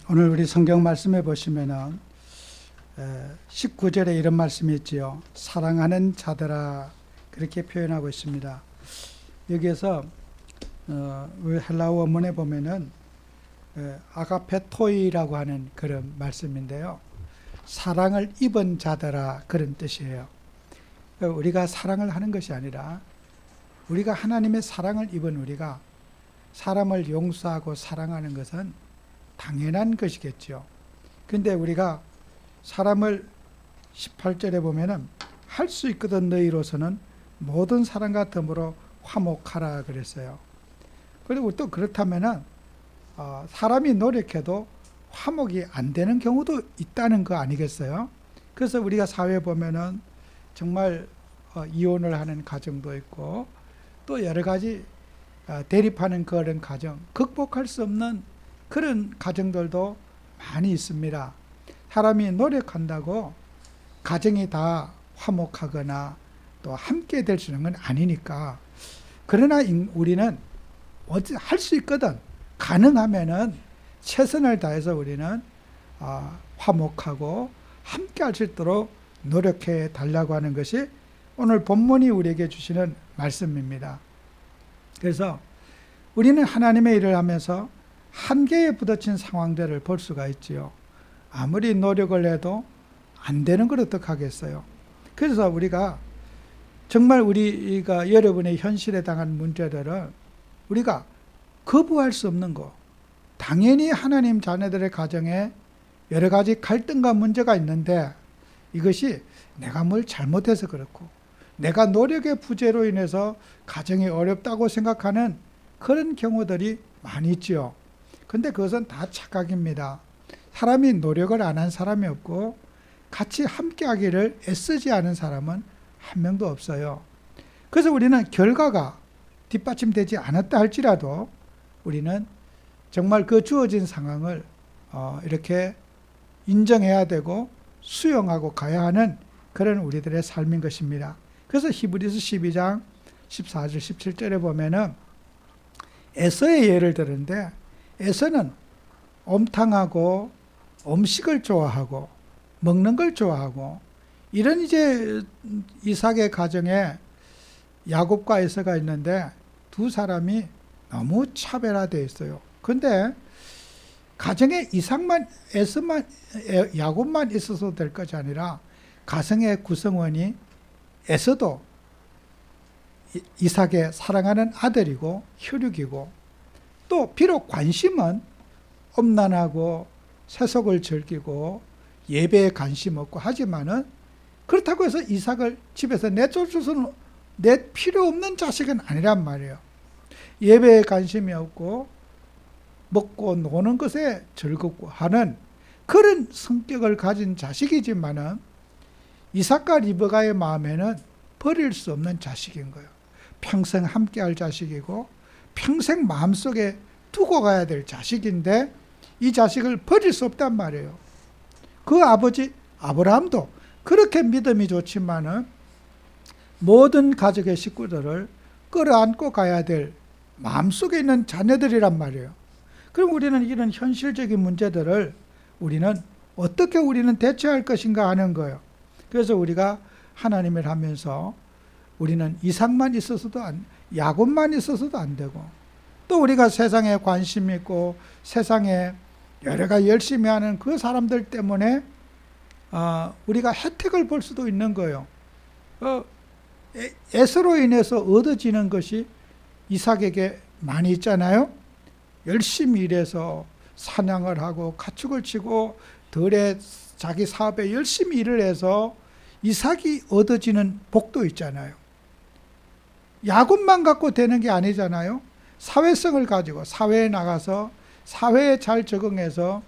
오늘 우리 성경 말씀에 보시면은 19절에 이런 말씀이 있지요. 사랑하는 자들아, 그렇게 표현하고 있습니다. 여기에서 우리 헬라어 원문에 보면은 아가페토이라고 하는 그런 말씀인데요. 사랑을 입은 자들아, 그런 뜻이에요. 우리가 사랑을 하는 것이 아니라 우리가 하나님의 사랑을 입은 우리가 사람을 용서하고 사랑하는 것은 당연한 것이겠죠. 근데 우리가 사람을 18절에 보면은 할 수 있거든 너희로서는 모든 사람과 더불어 화목하라 그랬어요. 그리고 또 그렇다면은 사람이 노력해도 화목이 안 되는 경우도 있다는 거 아니겠어요? 그래서 우리가 사회에 보면은 정말 이혼을 하는 가정도 있고 또 여러 가지 대립하는 그런 가정, 극복할 수 없는 그런 가정들도 많이 있습니다. 사람이 노력한다고 가정이 다 화목하거나 또 함께 될 수 있는 건 아니니까. 그러나 우리는 할 수 있거든. 가능하면은 최선을 다해서 우리는 화목하고 함께 할 수 있도록 노력해 달라고 하는 것이 오늘 본문이 우리에게 주시는 말씀입니다. 그래서 우리는 하나님의 일을 하면서 한계에 부딪힌 상황들을 볼 수가 있지요. 아무리 노력을 해도 안 되는 걸 어떡하겠어요. 그래서 우리가 정말 우리가 여러분의 현실에 당한 문제들을 우리가 거부할 수 없는 거, 당연히 하나님 자녀들의 가정에 여러 가지 갈등과 문제가 있는데 이것이 내가 뭘 잘못해서 그렇고 내가 노력의 부재로 인해서 가정이 어렵다고 생각하는 그런 경우들이 많이 있죠. 근데 그것은 다 착각입니다. 사람이 노력을 안 한 사람이 없고 같이 함께 하기를 애쓰지 않은 사람은 한 명도 없어요. 그래서 우리는 결과가 뒷받침되지 않았다 할지라도 우리는 정말 그 주어진 상황을 이렇게 인정해야 되고 수용하고 가야 하는 그런 우리들의 삶인 것입니다. 그래서 히브리서 12장 14절 17절에 보면은 에서의 예를 들는데 에서는 엄탕하고 음식을 좋아하고 먹는 걸 좋아하고 이런 이제 이삭의 가정에 야곱과 에서가 있는데 두 사람이 너무 차별화되어 있어요. 그런데 가정에 야곱만 있어서 될 것이 아니라 가정의 구성원이 에서도 이삭의 사랑하는 아들이고 혈육이고 또 비록 관심은 엄란하고 세속을 즐기고 예배에 관심 없고 하지만은 그렇다고 해서 이삭을 집에서 내쫓아서는 내 필요 없는 자식은 아니란 말이에요. 예배에 관심이 없고 먹고 노는 것에 즐겁고 하는 그런 성격을 가진 자식이지만은 이삭과 리브가의 마음에는 버릴 수 없는 자식인 거예요. 평생 함께할 자식이고 평생 마음속에 두고 가야 될 자식인데 이 자식을 버릴 수 없단 말이에요. 그 아버지 아브라함도 그렇게 믿음이 좋지만은 모든 가족의 식구들을 끌어안고 가야 될 마음속에 있는 자녀들이란 말이에요. 그럼 우리는 이런 현실적인 문제들을 우리는 어떻게 우리는 대처할 것인가 하는 거예요. 그래서 우리가 하나님을 하면서 우리는 이삭만 있어서도 야곱만 있어서도 안 되고 또 우리가 세상에 관심 있고 세상에 여러 가지 열심히 하는 그 사람들 때문에 우리가 혜택을 볼 수도 있는 거예요. 에서로 인해서 얻어지는 것이 이삭에게 많이 있잖아요. 열심히 일해서 사냥을 하고 가축을 치고 들에 자기 사업에 열심히 일을 해서 이삭이 얻어지는 복도 있잖아요. 야곱만 갖고 되는 게 아니잖아요. 사회성을 가지고 사회에 나가서 사회에 잘 적응해서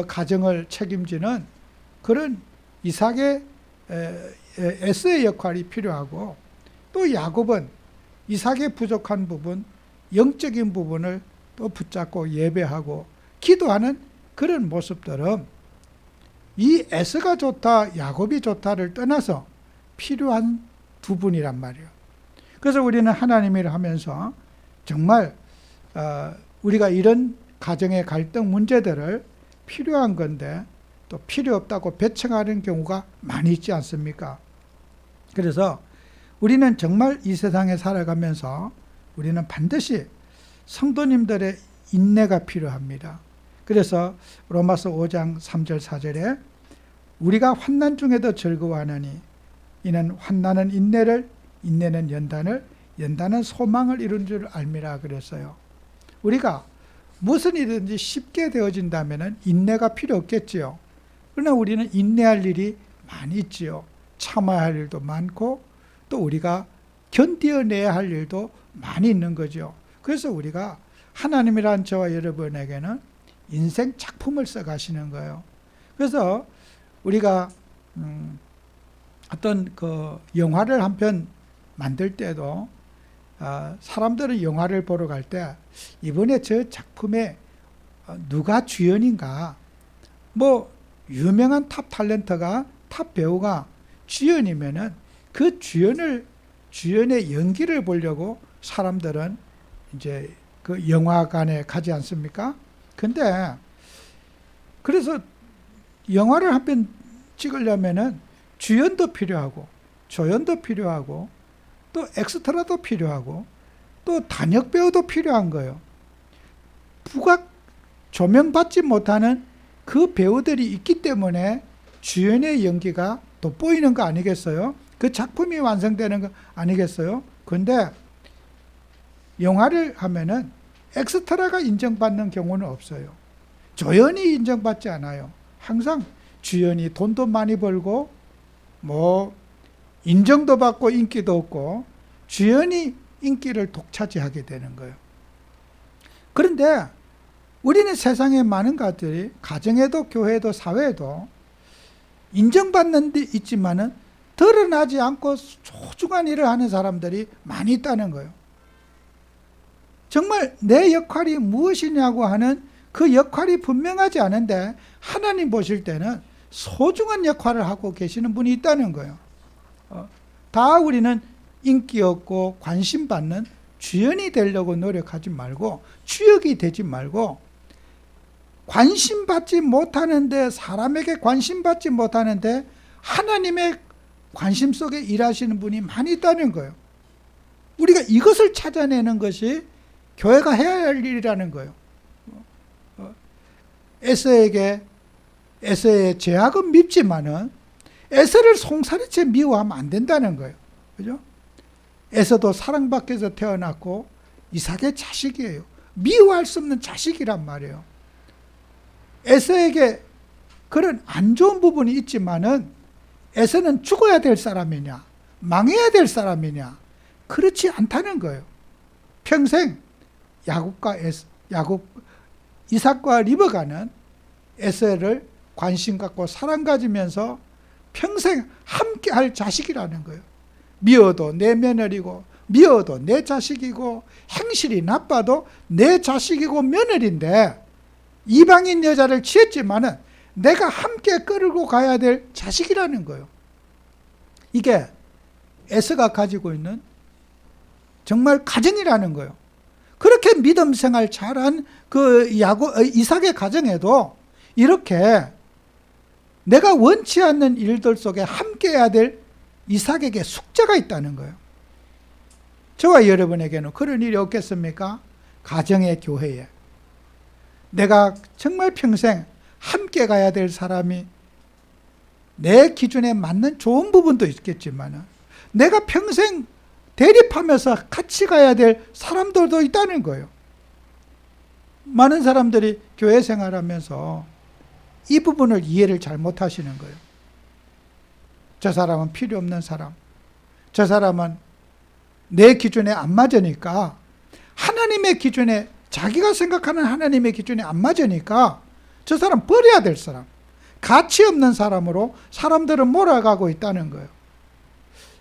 가정을 책임지는 그런 이삭의 에서의 역할이 필요하고 또 야곱은 이삭의 부족한 부분, 영적인 부분을 또 붙잡고 예배하고 기도하는 그런 모습들은 이 에서가 좋다, 야곱이 좋다를 떠나서 필요한 두 분이란 말이에요. 그래서 우리는 하나님 일을 하면서 정말 우리가 이런 가정의 갈등 문제들을 필요한 건데 또 필요 없다고 배척하는 경우가 많이 있지 않습니까? 그래서 우리는 정말 이 세상에 살아가면서 우리는 반드시 성도님들의 인내가 필요합니다. 그래서 로마서 5장 3절 4절에 우리가 환난 중에도 즐거워하느니 이는 환난은 인내를, 인내는 연단을, 연단은 소망을 이룬 줄 알미라 그랬어요. 우리가 무슨 일이든지 쉽게 되어진다면 인내가 필요 없겠지요. 그러나 우리는 인내할 일이 많이 있지요. 참아야 할 일도 많고 또 우리가 견뎌내야 할 일도 많이 있는 거죠. 그래서 우리가 하나님이란 저와 여러분에게는 인생 작품을 써가시는 거예요. 그래서 우리가 어떤 그 영화를 한 편 만들 때도 사람들은 영화를 보러 갈 때 이번에 저 작품에 누가 주연인가, 뭐 유명한 탑 탤런트가, 탑 배우가 주연이면은 그 주연의 연기를 보려고 사람들은 이제 그 영화관에 가지 않습니까? 근데 그래서 영화를 한 편 찍으려면은 주연도 필요하고 조연도 필요하고 또 엑스트라도 필요하고 또 단역 배우도 필요한 거예요. 부각 조명받지 못하는 그 배우들이 있기 때문에 주연의 연기가 돋보이는 거 아니겠어요? 그 작품이 완성되는 거 아니겠어요? 근데 영화를 하면은 엑스트라가 인정받는 경우는 없어요. 조연이 인정받지 않아요. 항상 주연이 돈도 많이 벌고 뭐 인정도 받고 인기도 없고 주연이 인기를 독차지하게 되는 거예요. 그런데 우리는 세상에 많은 것들이 가정에도 교회에도 사회에도 인정받는 데 있지만은 드러나지 않고 소중한 일을 하는 사람들이 많이 있다는 거예요. 정말 내 역할이 무엇이냐고 하는 그 역할이 분명하지 않은데 하나님 보실 때는 소중한 역할을 하고 계시는 분이 있다는 거예요. 다 우리는 인기 없고 관심 받는 주연이 되려고 노력하지 말고 주역이 되지 말고 관심 받지 못하는데, 사람에게 관심 받지 못하는데 하나님의 관심 속에 일하시는 분이 많이 있다는 거예요. 우리가 이것을 찾아내는 것이 교회가 해야 할 일이라는 거예요. 에서에게 에서의 죄악은 밉지만은 에서를 송사리째 미워하면 안 된다는 거예요. 그죠? 에서도 사랑받기 태어났고 이삭의 자식이에요. 미워할 수 없는 자식이란 말이에요. 에서에게 그런 안 좋은 부분이 있지만은 에서는 죽어야 될 사람이냐, 망해야 될 사람이냐, 그렇지 않다는 거예요. 평생 이삭과 리브가는 에서를 관심 갖고 사랑 가지면서 평생 함께 할 자식이라는 거예요. 미워도 내 며느리고 미워도 내 자식이고 행실이 나빠도 내 자식이고 며느리인데 이방인 여자를 취했지만은 내가 함께 끌고 가야 될 자식이라는 거예요. 이게 에서가 가지고 있는 정말 가정이라는 거예요. 그렇게 믿음 생활 잘한 그 이삭의 가정에도 이렇게 내가 원치 않는 일들 속에 함께 해야 될 이삭에게 숙제가 있다는 거예요. 저와 여러분에게는 그런 일이 없겠습니까? 가정의 교회에 내가 정말 평생 함께 가야 될 사람이 내 기준에 맞는 좋은 부분도 있겠지만 내가 평생 대립하면서 같이 가야 될 사람들도 있다는 거예요. 많은 사람들이 교회 생활하면서 이 부분을 이해를 잘 못하시는 거예요. 저 사람은 필요 없는 사람, 저 사람은 내 기준에 안 맞으니까, 하나님의 기준에, 자기가 생각하는 하나님의 기준에 안 맞으니까 저 사람 버려야 될 사람, 가치 없는 사람으로 사람들은 몰아가고 있다는 거예요.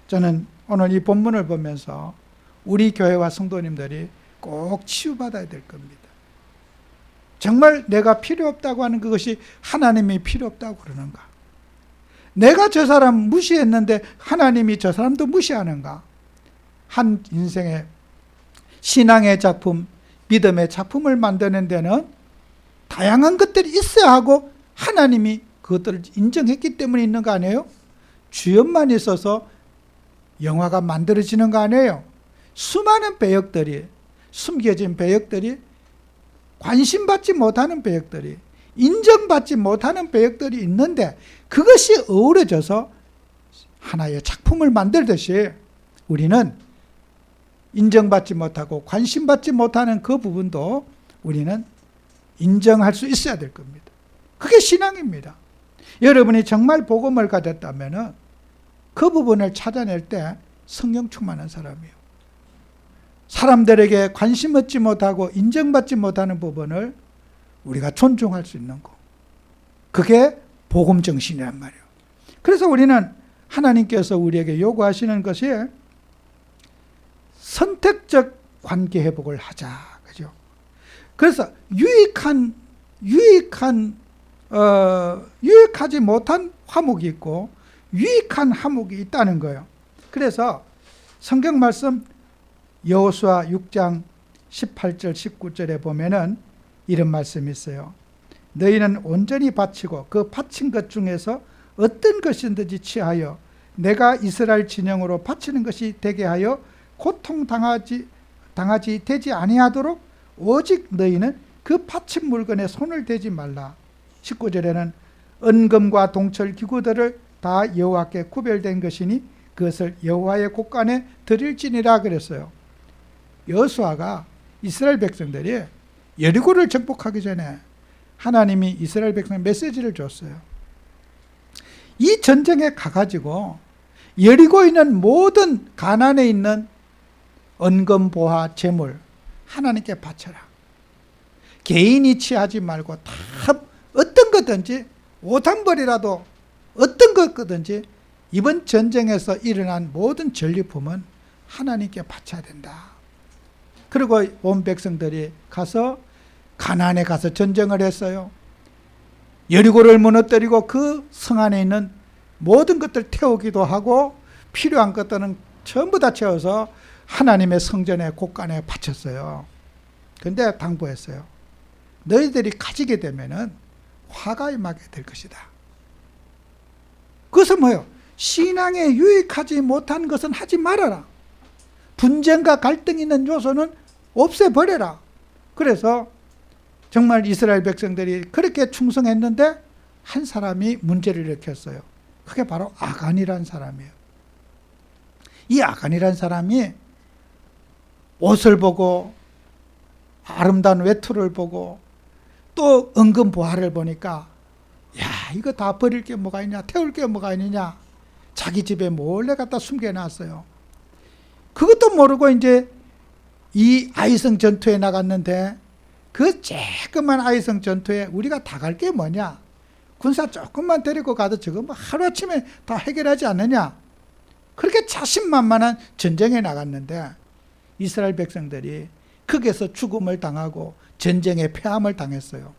저는 오늘 이 본문을 보면서 우리 교회와 성도님들이 꼭 치유받아야 될 겁니다. 정말 내가 필요 없다고 하는 그것이 하나님이 필요 없다고 그러는가? 내가 저 사람 무시했는데 하나님이 저 사람도 무시하는가? 한 인생의 신앙의 작품, 믿음의 작품을 만드는 데는 다양한 것들이 있어야 하고 하나님이 그것들을 인정했기 때문에 있는 거 아니에요? 주연만 있어서 영화가 만들어지는 거 아니에요? 수많은 배역들이, 숨겨진 배역들이, 관심받지 못하는 배역들이, 인정받지 못하는 배역들이 있는데 그것이 어우러져서 하나의 작품을 만들듯이 우리는 인정받지 못하고 관심받지 못하는 그 부분도 우리는 인정할 수 있어야 될 겁니다. 그게 신앙입니다. 여러분이 정말 복음을 가졌다면 그 부분을 찾아낼 때 성령 충만한 사람이에요. 사람들에게 관심 얻지 못하고 인정받지 못하는 부분을 우리가 존중할 수 있는 거. 그게 복음 정신이란 말이에요. 그래서 우리는 하나님께서 우리에게 요구하시는 것이 선택적 관계 회복을 하자. 그죠? 그래서 유익하지 못한 화목이 있고 유익한 화목이 있다는 거예요. 그래서 성경 말씀 여호수아 6장 18절 19절에 보면은 이런 말씀이 있어요. 너희는 온전히 바치고 그 바친 것 중에서 어떤 것이든지 취하여 내가 이스라엘 진영으로 바치는 것이 되게 하여 고통당하지 되지 아니하도록 오직 너희는 그 바친 물건에 손을 대지 말라. 19절에는 은금과 동철 기구들을 다 여호와께 구별된 것이니 그것을 여호와의 곳간에 드릴지니라 그랬어요. 여호수아가 이스라엘 백성들이 여리고를 정복하기 전에 하나님이 이스라엘 백성에 메시지를 줬어요. 이 전쟁에 가가지고 여리고에 있는 모든 가나안에 있는 은금, 보화, 재물 하나님께 바쳐라. 개인이 취하지 말고 다 어떤 거든지 오탄벌이라도 어떤 것든지 이번 전쟁에서 일어난 모든 전리품은 하나님께 바쳐야 된다. 그리고 온 백성들이 가서 가나안에 가서 전쟁을 했어요. 여리고를 무너뜨리고 그 성 안에 있는 모든 것들 태우기도 하고 필요한 것들은 전부 다 채워서 하나님의 성전의 곳간에 바쳤어요. 그런데 당부했어요. 너희들이 가지게 되면은 화가 임하게 될 것이다. 그것은 뭐예요? 신앙에 유익하지 못한 것은 하지 말아라. 분쟁과 갈등이 있는 요소는 없애버려라. 그래서 정말 이스라엘 백성들이 그렇게 충성했는데 한 사람이 문제를 일으켰어요. 그게 바로 아간이라는 사람이에요. 이 아간이라는 사람이 옷을 보고 아름다운 외투를 보고 또 은금 보화를 보니까 야, 이거 다 버릴 게 뭐가 있냐, 태울 게 뭐가 있느냐, 자기 집에 몰래 갖다 숨겨놨어요. 그것도 모르고 이제 이 아이성 전투에 나갔는데 그 조그만 아이성 전투에 우리가 다 갈 게 뭐냐, 군사 조금만 데리고 가도 저거 뭐 하루아침에 다 해결하지 않느냐, 그렇게 자신만만한 전쟁에 나갔는데 이스라엘 백성들이 거기에서 죽음을 당하고 전쟁에 패함을 당했어요.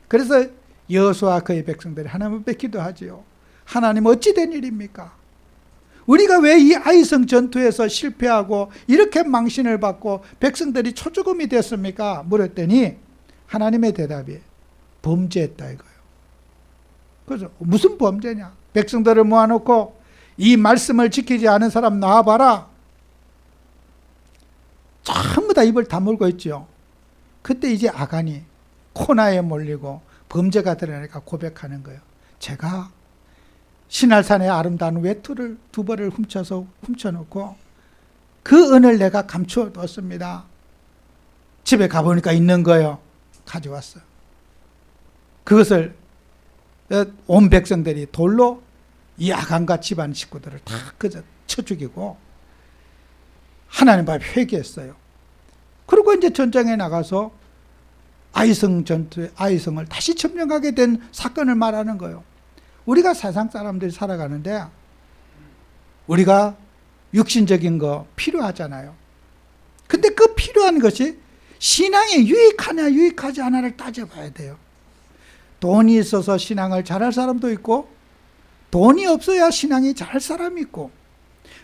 그래서 여호수아 그의 백성들이 하나님 앞에 기도하지요. 하나님 어찌 된 일입니까? 우리가 왜 이 아이성 전투에서 실패하고 이렇게 망신을 받고 백성들이 초죽음이 됐습니까? 물었더니 하나님의 대답이 범죄했다 이거예요. 그래서 무슨 범죄냐? 백성들을 모아놓고 이 말씀을 지키지 않은 사람 나와봐라. 전부 다 입을 다물고 있죠. 그때 이제 아간이 코나에 몰리고 범죄가 드러나니까 고백하는 거예요. 제가 신할산의 아름다운 외투를 두 벌을 훔쳐놓고 그 은을 내가 감추어 뒀습니다. 집에 가보니까 있는 거예요. 가져왔어요. 그것을 온 백성들이 돌로 이 아간과 집안 식구들을 다 그저 쳐 죽이고 하나님 앞에 회개했어요. 그리고 이제 전쟁에 나가서 아이성 전투에 아이성을 다시 점령하게 된 사건을 말하는 거예요. 우리가 세상 사람들이 살아가는데 우리가 육신적인 거 필요하잖아요. 근데 그 필요한 것이 신앙에 유익하냐 유익하지 않냐를 따져봐야 돼요. 돈이 있어서 신앙을 잘할 사람도 있고 돈이 없어야 신앙이 잘할 사람이 있고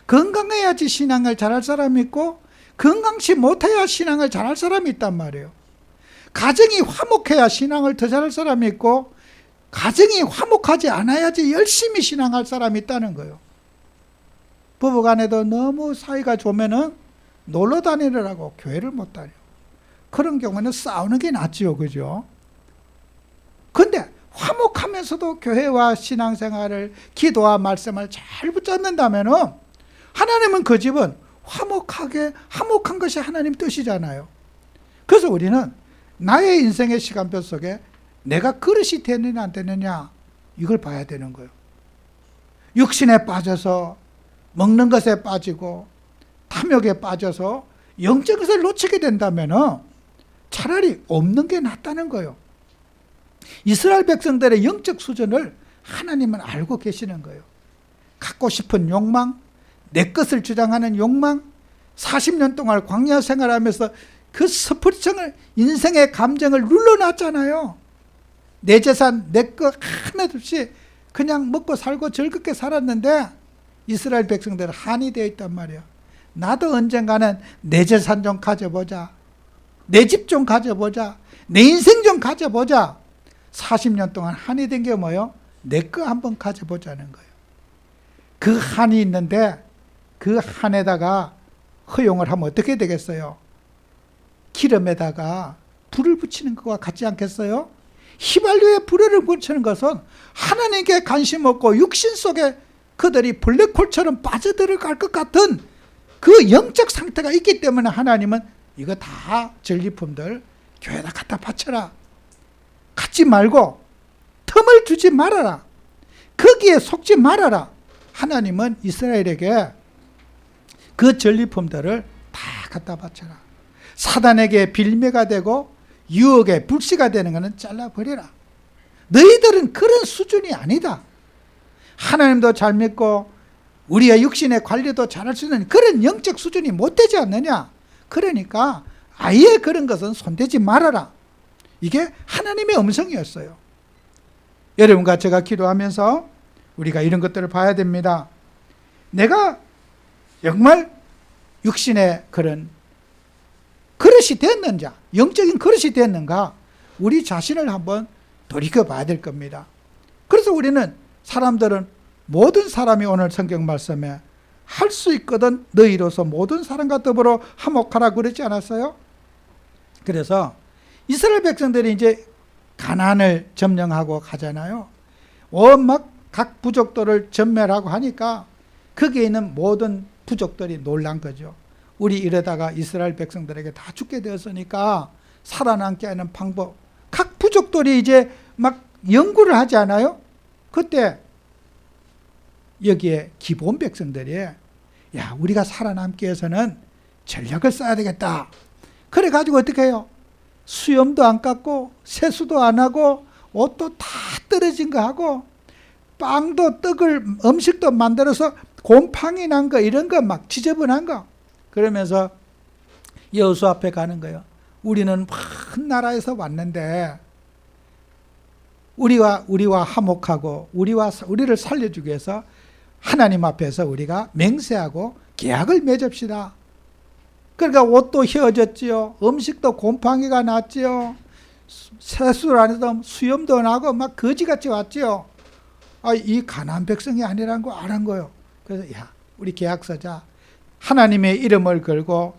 건강해야지 신앙을 잘할 사람이 있고 건강치 못해야 신앙을 잘할 사람이 있단 말이에요. 가정이 화목해야 신앙을 더 잘할 사람이 있고, 가정이 화목하지 않아야지 열심히 신앙할 사람이 있다는 거예요. 부부간에도 너무 사이가 좋으면은 놀러 다니느라고 교회를 못 다녀. 그런 경우는 싸우는 게 낫지요, 그죠? 근데 화목하면서도 교회와 신앙생활을, 기도와 말씀을 잘 붙잡는다면은 하나님은 그 집은 화목한 것이 하나님 뜻이잖아요. 그래서 우리는 나의 인생의 시간표 속에 내가 그릇이 되느냐 안 되느냐 이걸 봐야 되는 거예요. 육신에 빠져서 먹는 것에 빠지고 탐욕에 빠져서 영적 것을 놓치게 된다면 차라리 없는 게 낫다는 거예요. 이스라엘 백성들의 영적 수준을 하나님은 알고 계시는 거예요. 갖고 싶은 욕망, 내 것을 주장하는 욕망, 40년 동안 광야 생활하면서 그 스프리청을, 인생의 감정을 눌러놨잖아요. 내 재산, 내 것 하나도 없이 그냥 먹고 살고 즐겁게 살았는데 이스라엘 백성들은 한이 되어 있단 말이에요. 나도 언젠가는 내 재산 좀 가져보자. 내 집 좀 가져보자. 내 인생 좀 가져보자. 40년 동안 한이 된 게 뭐예요? 내 거 한번 가져보자는 거예요. 그 한이 있는데 그 한에다가 허용을 하면 어떻게 되겠어요? 기름에다가 불을 붙이는 것과 같지 않겠어요? 휘발유에 불을 붙이는 것은 하나님께 관심 없고 육신 속에 그들이 블랙홀처럼 빠져들어갈 것 같은 그 영적 상태가 있기 때문에 하나님은 이거 다 전리품들 교회에다 갖다 바쳐라. 갖지 말고 틈을 주지 말아라. 거기에 속지 말아라. 하나님은 이스라엘에게 그 전리품들을 다 갖다 바쳐라. 사단에게 빌미가 되고 유혹의 불씨가 되는 것은 잘라버려라. 너희들은 그런 수준이 아니다. 하나님도 잘 믿고 우리의 육신의 관리도 잘할 수 있는 그런 영적 수준이 못 되지 않느냐. 그러니까 아예 그런 것은 손대지 말아라. 이게 하나님의 음성이었어요. 여러분과 제가 기도하면서 우리가 이런 것들을 봐야 됩니다. 내가 정말 육신의 그런 그릇이 됐는지, 영적인 그릇이 됐는가, 우리 자신을 한번 돌이켜봐야 될 겁니다. 그래서 우리는 사람들은, 모든 사람이 오늘 성경 말씀에 할 수 있거든 너희로서 모든 사람과 더불어 화목하라 그러지 않았어요? 그래서 이스라엘 백성들이 이제 가나안을 점령하고 가잖아요. 막 각 부족들을 전멸하고 하니까 거기에 있는 모든 부족들이 놀란 거죠. 우리 이러다가 이스라엘 백성들에게 다 죽게 되었으니까 살아남게 하는 방법, 각 부족들이 이제 막 연구를 하지 않아요? 그때 여기에 기본 백성들이, 야, 우리가 살아남기 위해서는 전략을 써야 되겠다. 그래가지고 어떻게 해요? 수염도 안 깎고 세수도 안 하고 옷도 다 떨어진 거 하고 빵도 떡을 음식도 만들어서 곰팡이 난 거 이런 거 막 지저분한 거 그러면서 여호수아 앞에 가는 거예요. 우리는 큰 나라에서 왔는데 우리와 화목하고 우리를 살려주기 위해서 하나님 앞에서 우리가 맹세하고 계약을 맺읍시다. 그러니까 옷도 휘어졌지요. 음식도 곰팡이가 났지요. 세수를 안 해도 수염도 나고 막 거지같이 왔지요. 이 가나안 백성이 아니라는 거 알은 거예요. 그래서 야, 우리 계약 서자. 하나님의 이름을 걸고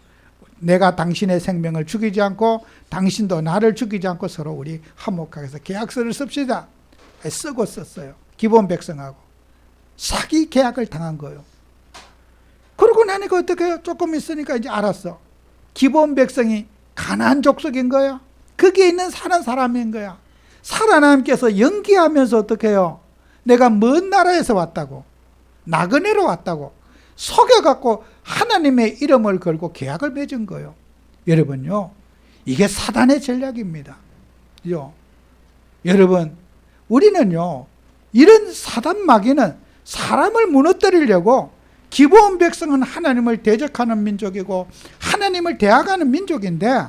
내가 당신의 생명을 죽이지 않고 당신도 나를 죽이지 않고 서로 우리 화목하게 해서 계약서를 씁시다. 쓰고 썼어요. 기본 백성하고. 사기 계약을 당한 거예요. 그러고 나니까 어떻게 해요? 조금 있으니까 이제 알았어. 기본 백성이 가나안 족속인 거야. 거기에 있는 사는 사람인 거야. 살아남께서 연기하면서 어떻게 해요? 내가 먼 나라에서 왔다고, 나그네로 왔다고 속여갖고 하나님의 이름을 걸고 계약을 맺은 거예요. 여러분요, 이게 사단의 전략입니다. 여러분, 우리는요, 이런 사단 마귀는 사람을 무너뜨리려고, 기본 백성은 하나님을 대적하는 민족이고 하나님을 대항하는 민족인데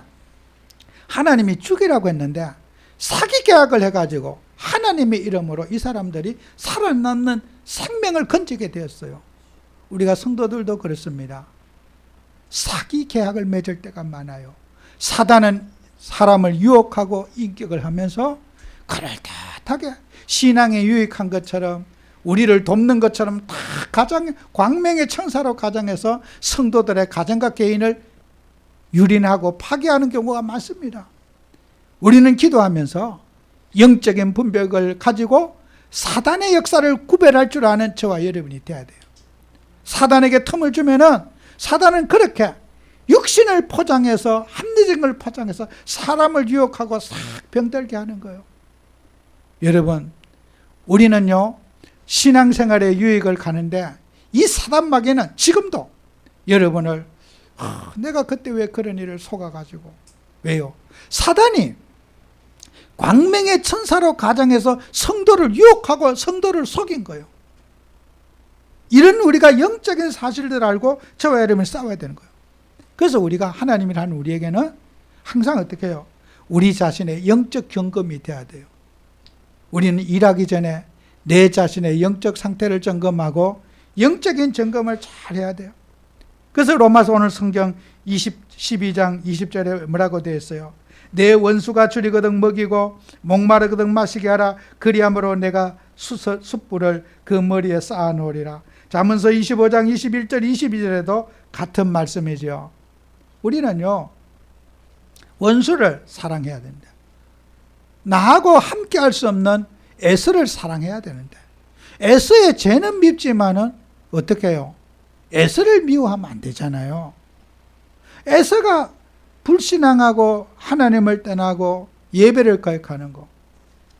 하나님이 죽이라고 했는데 사기 계약을 해가지고 하나님의 이름으로 이 사람들이 살아남는 생명을 건지게 되었어요. 우리가 성도들도 그렇습니다. 사기 계약을 맺을 때가 많아요. 사단은 사람을 유혹하고 인격을 하면서 그럴듯하게 신앙에 유익한 것처럼 우리를 돕는 것처럼 다 광명의 천사로 가정해서 성도들의 가정과 개인을 유린하고 파괴하는 경우가 많습니다. 우리는 기도하면서 영적인 분별을 가지고 사단의 역사를 구별할 줄 아는 저와 여러분이 돼야 돼요. 사단에게 틈을 주면은 사단은 그렇게 육신을 포장해서 합리적인 걸 포장해서 사람을 유혹하고 싹 병들게 하는 거예요. 여러분, 우리는요 신앙생활에 유익을 가는데 이 사단 마귀는 지금도 여러분을 내가 그때 왜 그런 일을 속아가지고 왜요? 사단이 광명의 천사로 가정해서 성도를 유혹하고 성도를 속인 거예요. 이런 우리가 영적인 사실들을 알고 저와 여러분이 싸워야 되는 거예요. 그래서 우리가 하나님이라는 우리에게는 항상 어떻게 해요? 우리 자신의 영적 점검이 돼야 돼요. 우리는 일하기 전에 내 자신의 영적 상태를 점검하고 영적인 점검을 잘 해야 돼요. 그래서 로마서 오늘 성경 12장 20절에 뭐라고 되어 있어요? 내 원수가 줄이거든 먹이고 목마르거든 마시게 하라. 그리함으로 내가 숯불을 그 머리에 쌓아놓으리라. 잠언서 25장 21절 22절에도 같은 말씀이죠. 우리는요 원수를 사랑해야 된다. 나하고 함께 할 수 없는 에서를 사랑해야 되는데 에서의 죄는 밉지만은 어떻게 해요? 에서를 미워하면 안 되잖아요. 에서가 불신앙하고 하나님을 떠나고 예배를 거역하는 거.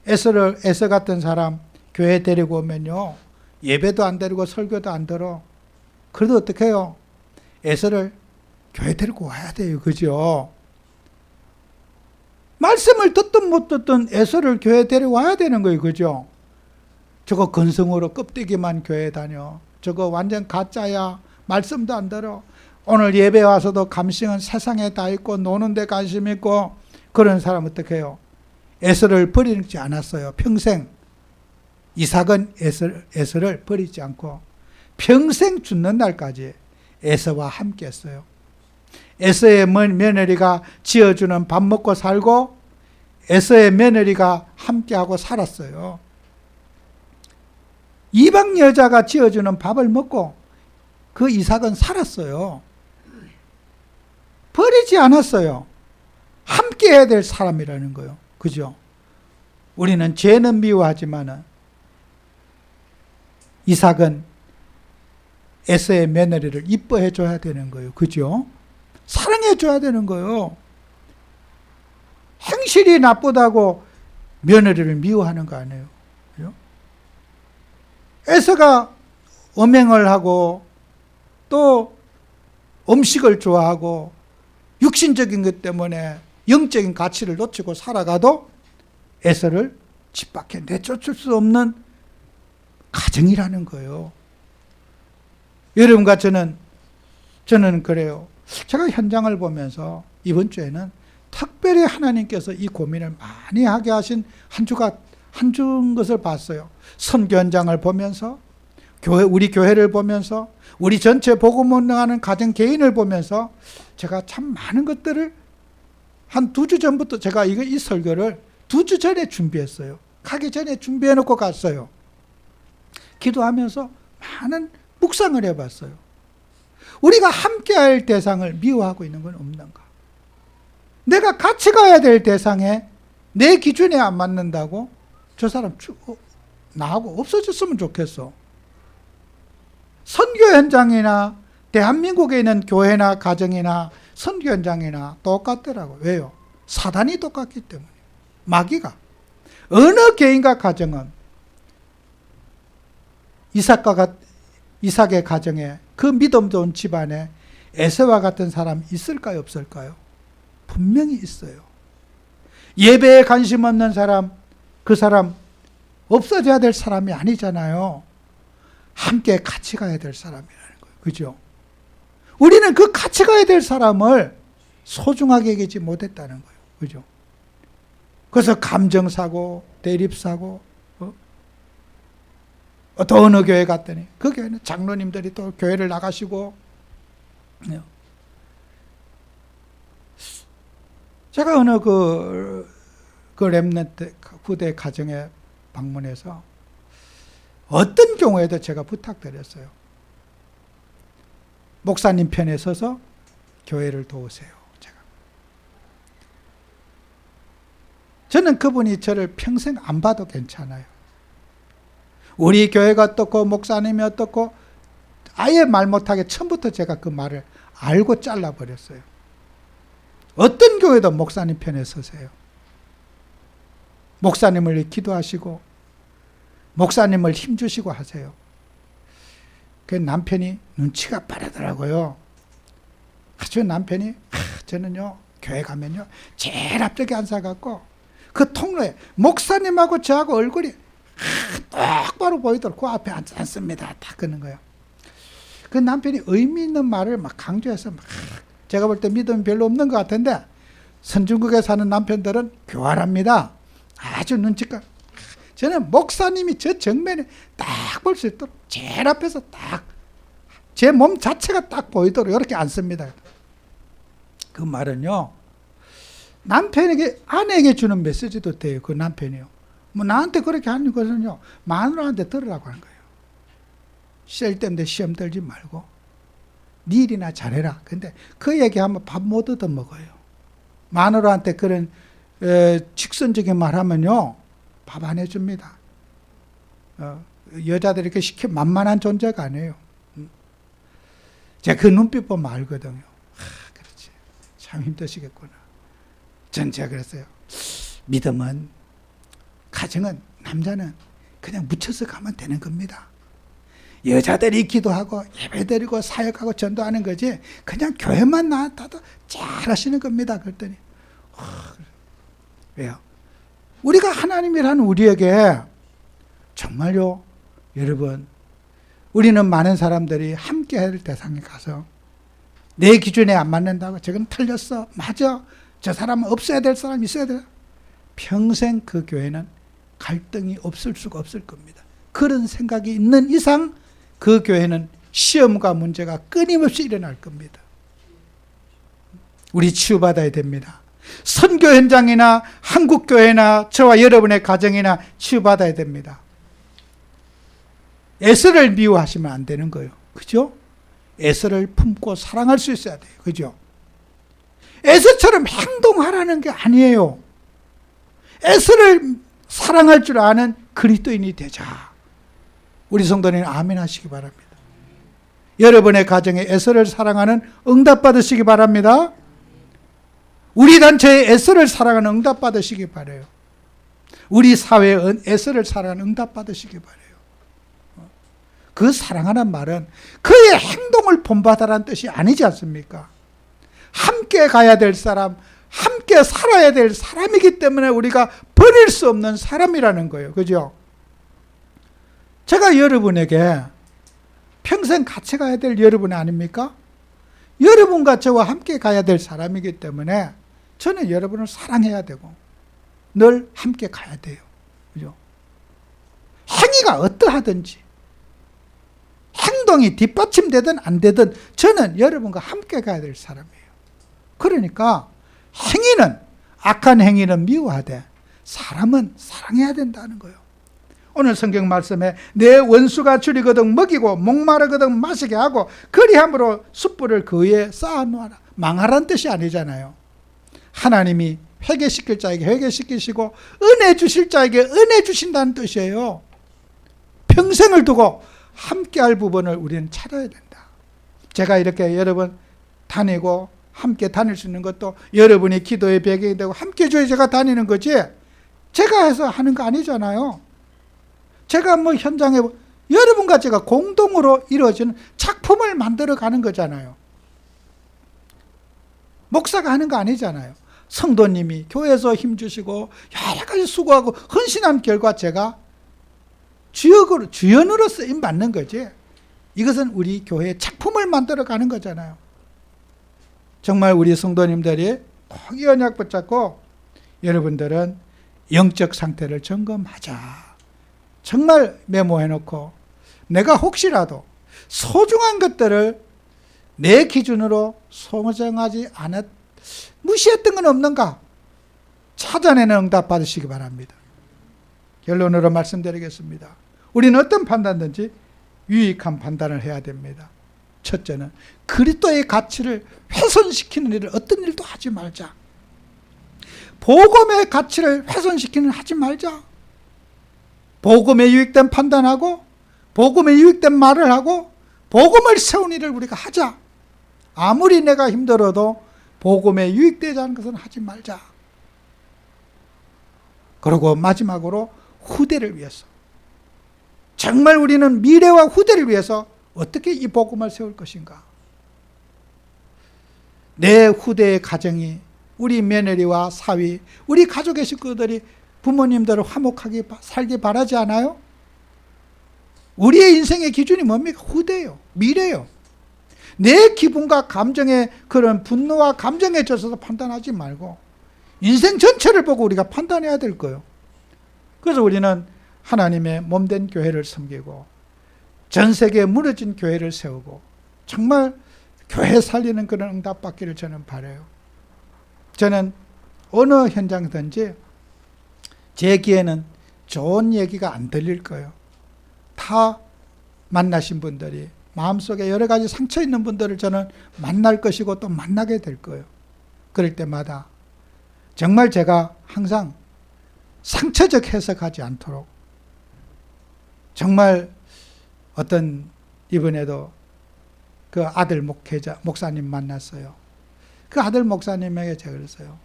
에서 같은 사람 교회 데리고 오면요 예배도 안 데리고 설교도 안 들어. 그래도 어떻게 해요? 에서를 교회 데리고 와야 돼요. 그죠? 말씀을 듣든 못 듣든 에서를 교회 데려와야 되는 거예요. 그죠? 저거 건성으로 껍데기만 교회 다녀. 저거 완전 가짜야. 말씀도 안 들어. 오늘 예배 와서도 감성은 세상에 다 있고 노는 데 관심 있고 그런 사람 어떻게 해요? 에서를 버리지 않았어요. 평생. 이삭은 에서를 버리지 않고 평생 죽는 날까지 에서와 함께 했어요. 에서의 며느리가 지어주는 밥 먹고 살고 에서의 며느리가 함께하고 살았어요. 이방 여자가 지어주는 밥을 먹고 그 이삭은 살았어요. 버리지 않았어요. 함께 해야 될 사람이라는 거예요. 그죠? 우리는 죄는 미워하지만 이삭은 에서의 며느리를 이뻐해 줘야 되는 거예요. 그죠? 사랑해 줘야 되는 거예요. 행실이 나쁘다고 며느리를 미워하는 거 아니에요. 그죠? 에서가 음행을 하고 또 음식을 좋아하고 육신적인 것 때문에 영적인 가치를 놓치고 살아가도 에서를 집 밖에 내쫓을 수 없는 가정이라는 거예요. 여러분과 저는 그래요. 제가 현장을 보면서 이번 주에는 특별히 하나님께서 이 고민을 많이 하게 하신 한 주인 것을 봤어요. 선교 현장을 보면서 우리 교회를 보면서 우리 전체 복음 운동하는 가정 개인을 보면서 제가 참 많은 것들을 한 2주 전부터 제가 이 설교를 2주 전에 준비했어요. 가기 전에 준비해 놓고 갔어요. 기도하면서 많은 묵상을 해봤어요. 우리가 함께할 대상을 미워하고 있는 건 없는가? 내가 같이 가야 될 대상에 내 기준에 안 맞는다고 저 사람 나하고 없어졌으면 좋겠어. 선교 현장이나 대한민국에 있는 교회나 가정이나 선교 현장이나 똑같더라고요. 왜요? 사단이 똑같기 때문에. 마귀가. 어느 개인과 가정은 이삭의 가정에 그 믿음 좋은 집안에 에서와 같은 사람 있을까요? 없을까요? 분명히 있어요. 예배에 관심 없는 사람, 그 사람 없어져야 될 사람이 아니잖아요. 함께 같이 가야 될 사람이라는 거예요. 그죠? 우리는 그 같이 가야 될 사람을 소중하게 여기지 못했다는 거예요. 그죠? 그래서 감정사고, 대립사고, 또 어느 교회 갔더니 그 교회는 장로님들이 또 교회를 나가시고. 제가 어느 그 렘넌트 후대 가정에 방문해서 어떤 경우에도 제가 부탁드렸어요. 목사님 편에 서서 교회를 도우세요. 저는 그분이 저를 평생 안 봐도 괜찮아요. 우리 교회가 어떻고 목사님이 어떻고 아예 말 못하게 처음부터 제가 그 말을 알고 잘라버렸어요. 어떤 교회도 목사님 편에 서세요. 목사님을 기도하시고 목사님을 힘주시고 하세요. 그 남편이 눈치가 빠르더라고요. 아주 남편이 저는요 교회 가면요 제일 앞쪽에 앉아갖고 그 통로에 목사님하고 저하고 얼굴이 똑바로 보이도록 그 앞에 앉습니다. 다 그런 거예요. 그 남편이 의미 있는 말을 막 강조해서 막 제가 볼 때 믿음이 별로 없는 것 같은데 선진국에 사는 남편들은 교활합니다. 아주 눈치가. 저는 목사님이 저 정면에 딱 볼 수 있도록 제일 앞에서 딱 제 몸 자체가 딱 보이도록 이렇게 앉습니다. 그 말은요 남편에게 아내에게 주는 메시지도 돼요. 그 남편이요. 뭐 나한테 그렇게 하는 것은요 마누라한테 들으라고 하는 거예요. 쓸데없는데 시험 들지 말고 네 일이나 잘해라. 근데 그 얘기하면 밥 못 얻어 먹어요. 마누라한테 그런 직선적인 말하면요 밥 안 해줍니다. 여자들이 이렇게 시켜 만만한 존재가 아니에요. 제가 그 눈빛 보면 알거든요. 그렇지. 참 힘드시겠구나. 전 제가 그랬어요. 믿음은, 가정은, 남자는 그냥 묻혀서 가면 되는 겁니다. 여자들이 기도하고 예배드리고 사역하고 전도하는 거지 그냥 교회만 나왔다도 잘하시는 겁니다. 그랬더니 왜요? 우리가 하나님이란 우리에게 정말요 여러분 우리는 많은 사람들이 함께 해야 될 대상에 가서 내 기준에 안 맞는다고 저건 틀렸어 맞아 저 사람은 없어야 될 사람 있어야 돼 평생 그 교회는 갈등이 없을 수가 없을 겁니다. 그런 생각이 있는 이상 그 교회는 시험과 문제가 끊임없이 일어날 겁니다. 우리 치유받아야 됩니다. 선교 현장이나 한국교회나 저와 여러분의 가정이나 치유받아야 됩니다. 에서를 미워하시면 안 되는 거예요. 그죠? 에서를 품고 사랑할 수 있어야 돼요. 그죠? 에서처럼 행동하라는 게 아니에요. 에서를 사랑할 줄 아는 그리스도인이 되자. 우리 성도님 아멘 하시기 바랍니다. 여러분의 가정에 에서를 사랑하는 응답 받으시기 바랍니다. 우리 단체에 에서를 사랑하는 응답 받으시기 바라요. 우리 사회에 에서를 사랑하는 응답 받으시기 바라요. 그 사랑하는 말은 그의 행동을 본받아라는 뜻이 아니지 않습니까? 함께 가야 될 사람, 함께 살아야 될 사람이기 때문에 우리가 버릴 수 없는 사람이라는 거예요. 그죠? 제가 여러분에게 평생 같이 가야 될 여러분 아닙니까? 여러분과 저와 함께 가야 될 사람이기 때문에 저는 여러분을 사랑해야 되고 늘 함께 가야 돼요. 그죠? 행위가 어떠하든지 행동이 뒷받침되든 안 되든 저는 여러분과 함께 가야 될 사람이에요. 그러니까 행위는 악한 행위는 미워하되 사람은 사랑해야 된다는 거예요. 오늘 성경 말씀에 내 원수가 줄이거든 먹이고 목마르거든 마시게 하고 그리함으로 숯불을 그 위에 쌓아놓아라. 망하라는 뜻이 아니잖아요. 하나님이 회개시킬 자에게 회개시키시고 은혜 주실 자에게 은혜 주신다는 뜻이에요. 평생을 두고 함께할 부분을 우리는 찾아야 된다. 제가 이렇게 여러분 다니고 함께 다닐 수 있는 것도 여러분이 기도의 배경이 되고 함께 해줘야 제가 다니는 거지 제가 해서 하는 거 아니잖아요. 제가 뭐 현장에 여러분과 제가 공동으로 이루어지는 작품을 만들어 가는 거잖아요. 목사가 하는 거 아니잖아요. 성도님이 교회에서 힘주시고 여러 가지 수고하고 헌신한 결과 제가 주연으로 쓰임 받는 거지. 이것은 우리 교회의 작품을 만들어 가는 거잖아요. 정말 우리 성도님들이 꼭 이 언약 붙잡고 여러분들은 영적 상태를 점검하자. 정말 메모해놓고 내가 혹시라도 소중한 것들을 내 기준으로 소중하지 않았 무시했던 건 없는가? 찾아내는 응답 받으시기 바랍니다. 결론으로 말씀드리겠습니다. 우리는 어떤 판단든지 유익한 판단을 해야 됩니다. 첫째는 그리스도의 가치를 훼손시키는 일을 어떤 일도 하지 말자. 복음의 가치를 훼손시키는 하지 말자. 복음에 유익된 판단하고 복음에 유익된 말을 하고 복음을 세운 일을 우리가 하자. 아무리 내가 힘들어도 복음에 유익되지 않은 것은 하지 말자. 그리고 마지막으로 후대를 위해서, 정말 우리는 미래와 후대를 위해서 어떻게 이 복음을 세울 것인가. 내 후대의 가정이, 우리 며느리와 사위, 우리 가족의 식구들이 부모님들을 화목하게 살기 바라지 않아요? 우리의 인생의 기준이 뭡니까? 후대요, 미래요. 내 기분과 감정에, 그런 분노와 감정에 젖어서 판단하지 말고 인생 전체를 보고 우리가 판단해야 될 거예요. 그래서 우리는 하나님의 몸된 교회를 섬기고 전 세계에 무너진 교회를 세우고 정말 교회 살리는 그런 응답 받기를 저는 바라요. 저는 어느 현장이든지 제 귀에는 좋은 얘기가 안 들릴 거예요. 다 만나신 분들이, 마음속에 여러 가지 상처 있는 분들을 저는 만날 것이고 또 만나게 될 거예요. 그럴 때마다 정말 제가 항상 상처적 해석하지 않도록, 정말 어떤 이번에도 그 아들 목사님 만났어요. 그 아들 목사님에게 제가 그랬어요.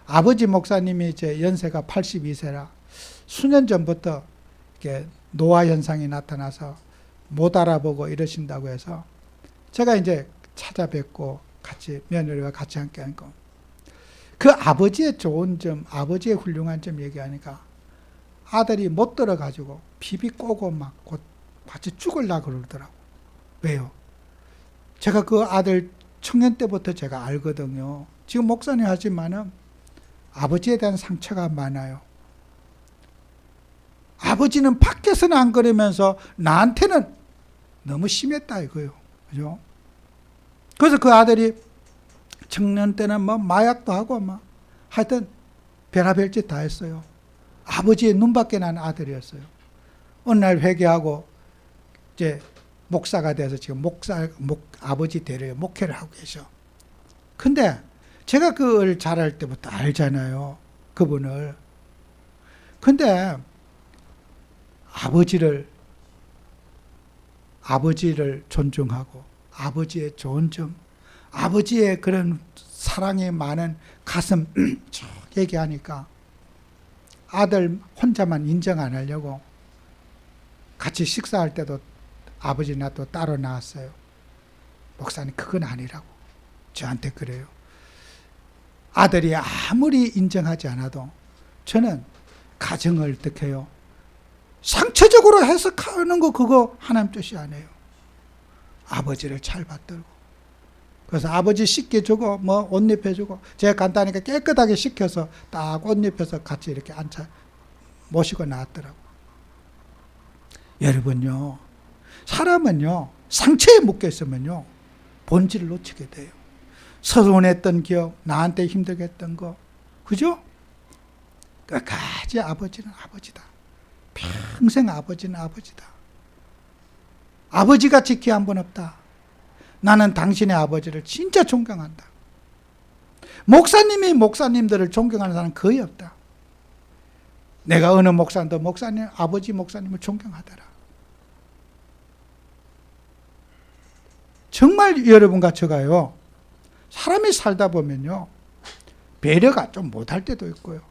아버지 목사님이 이제 연세가 82세라 수년 전부터 이렇게 노화 현상이 나타나서 못 알아보고 이러신다고 해서 제가 이제 찾아뵙고 같이 며느리와 같이 함께 한 거. 그 아버지의 좋은 점, 아버지의 훌륭한 점 얘기하니까 아들이 못 들어가지고 비비 꼬고 막 곧 같이 죽으려고 그러더라고. 왜요? 제가 그 아들 청년 때부터 제가 알거든요. 지금 목사님 하지만은 아버지에 대한 상처가 많아요. 아버지는 밖에서는 안 그러면서 나한테는 너무 심했다 이거요. 그죠? 그래서 그 아들이 청년 때는 뭐 마약도 하고 막 하여튼 별의별 짓 다 했어요. 아버지의 눈밖에 난 아들이었어요. 어느 날 회개하고 이제 목사가 돼서 지금 아버지 대를 목회를 하고 계셔. 근데 제가 그걸 잘할 때부터 알잖아요. 그분을. 근데 아버지를 존중하고 아버지의 좋은 점, 아버지의 그런 사랑이 많은 가슴 쭉 얘기하니까 아들 혼자만 인정 안 하려고 같이 식사할 때도 아버지나 또 따로 나왔어요. 목사님 그건 아니라고 저한테 그래요. 아들이 아무리 인정하지 않아도 저는 가정을 어떻게 해요? 상처적으로 해석하는 거 그거 하나님 뜻이 아니에요. 아버지를 잘 받들고. 그래서 아버지 씻겨주고 뭐 옷 입혀주고 제가 간단하게 깨끗하게 씻겨서 딱 옷 입혀서 같이 이렇게 앉아 모시고 나왔더라고. 여러분요, 사람은요 상처에 묶여 있으면요 본질을 놓치게 돼요. 서운했던 기억, 나한테 힘들게 했던 거, 그죠? 끝까지 아버지는 아버지다. 평생 아버지는 아버지다. 아버지같이 귀한 분 없다. 나는 당신의 아버지를 진짜 존경한다. 목사님이 목사님들을 존경하는 사람은 거의 없다. 내가 어느 목사님도 목사님, 아버지 목사님을 존경하더라. 정말 여러분과 저가요, 사람이 살다 보면요 배려가 좀 못할 때도 있고요,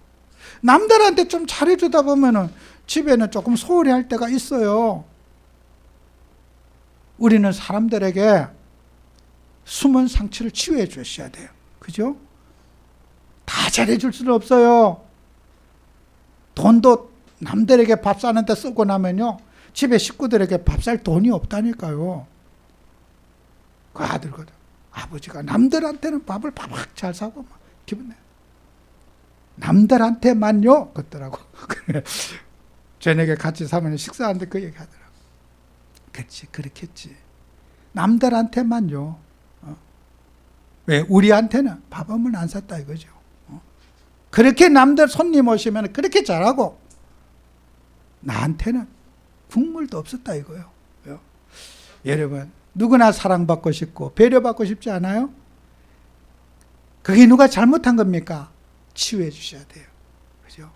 남들한테 좀 잘해주다 보면은 집에는 조금 소홀히 할 때가 있어요. 우리는 사람들에게 숨은 상처를 치유해 주셔야 돼요. 그죠? 다 잘해줄 수는 없어요. 돈도 남들에게 밥 사는데 쓰고 나면요 집에 식구들에게 밥 살 돈이 없다니까요. 그 아들거든. 아버지가 남들한테는 밥을 팍팍 잘 사고 막 기분 내. 남들한테만요 그랬더라고. 저녁에 같이 사면 식사하는데 그 얘기 하더라고. 그렇지, 그렇겠지. 남들한테만요. 왜? 우리한테는 밥은 안 샀다 이거죠. 그렇게 남들 손님 오시면 그렇게 잘하고 나한테는 국물도 없었다 이거요. 여러분, 누구나 사랑받고 싶고 배려받고 싶지 않아요? 그게 누가 잘못한 겁니까? 치유해 주셔야 돼요. 그죠?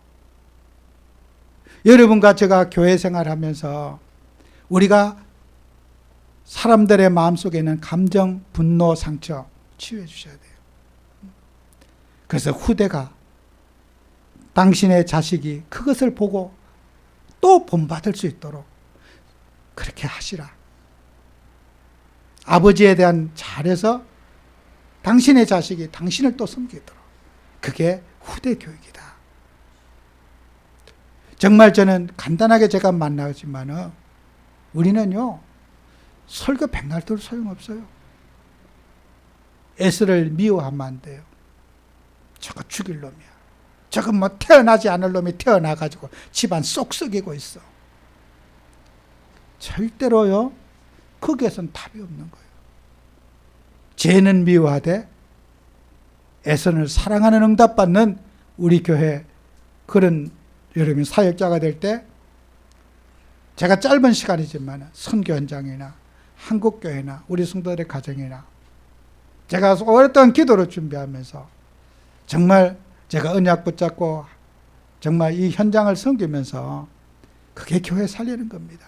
여러분과 제가 교회 생활하면서 우리가 사람들의 마음속에 있는 감정, 분노, 상처 치유해 주셔야 돼요. 그래서 후대가 당신의 자식이 그것을 보고 또 본받을 수 있도록 그렇게 하시라. 아버지에 대한 잘해서 당신의 자식이 당신을 또 섬기도록. 그게 후대 교육이다. 정말 저는 간단하게 제가 만나지만 우리는요, 설교 백날 들어도 소용없어요. 에스를 미워하면 안 돼요. 저거 죽일 놈이야. 저거 뭐 태어나지 않을 놈이 태어나가지고 집안 쏙 썩이고 있어. 절대로요, 거기에선 답이 없는 거예요. 죄는 미워하되 에서는 사랑하는 응답받는 우리 교회 그런 여러분 사역자가 될 때 제가 짧은 시간이지만 선교 현장이나 한국교회나 우리 성도들의 가정이나 제가 오랫동안 기도를 준비하면서 정말 제가 언약 붙잡고 정말 이 현장을 섬기면서 그게 교회 살리는 겁니다.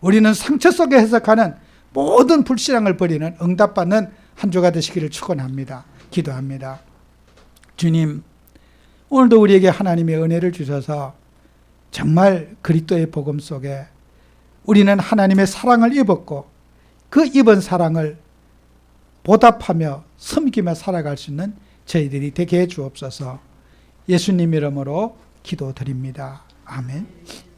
우리는 상처 속에 해석하는 모든 불신앙을 버리는 응답받는 한 주가 되시기를 축원합니다. 기도합니다. 주님, 오늘도 우리에게 하나님의 은혜를 주셔서 정말 그리스도의 복음 속에 우리는 하나님의 사랑을 입었고 그 입은 사랑을 보답하며 섬기며 살아갈 수 있는 저희들이 되게 해 주옵소서. 예수님 이름으로 기도드립니다. 아멘.